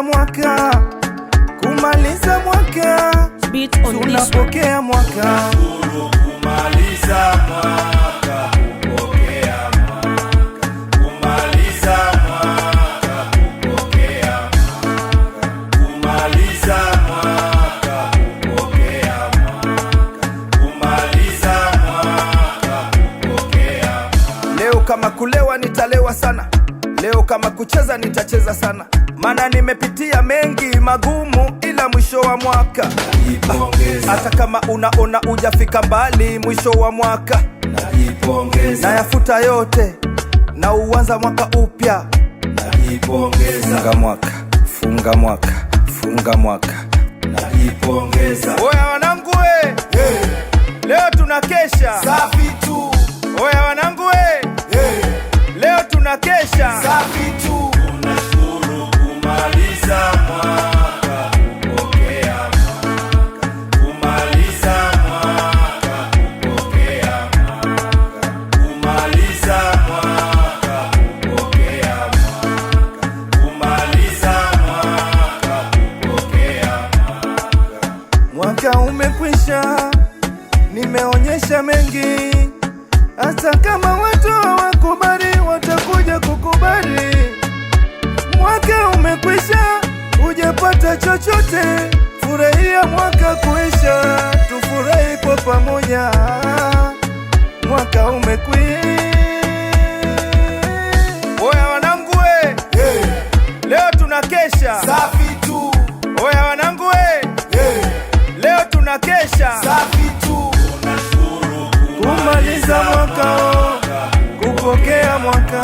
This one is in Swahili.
kumaliza mwaka, kumaliza mwaka, tunapokea mwaka. Kumaliza mwaka, kupokea mwaka. Kumaliza mwaka, kupokea mwaka. Kumaliza mwaka, kupokea mwaka. Kumaliza mwaka, kupokea mwaka. Leo kama kulewa nitalewa sana, leo kama kucheza nitacheza sana, maana nimepitia mengi magumu, ila mwisho wa mwaka najipongeza. Hata kama unaona hujafika mbali, mwisho wa mwaka najipongeza. nayafuta yote na uanza mwaka upya. najipongeza. Funga mwaka, funga mwaka, funga mwaka. najipongeza. Oya wanangu we, leo tunakesha Safi tu. Oya wanangu we, leo tunakesha Safi tu. Tunashukuru kumaliza mwaka, kupokea mwaka. Kumaliza mwaka, kupokea mwaka. Kumaliza mwaka, kupokea mwaka. Kumaliza mwaka, kupokea mwaka. Mwaka umekwisha, nimeonyesha mengi, hata kama watu hawakubali watakuja kukubali. Mwaka umekwisha, hujapata chochote, furahia mwaka kuisha, tufurahi kwa pamoja. Mwaka umekwisha. Oya wanangu we, leo tunakesha Safi tu. Oya wanangu we, leo tunakesha Safi tu. Tunashukuru kumaliza mwaka, kupokea mwaka.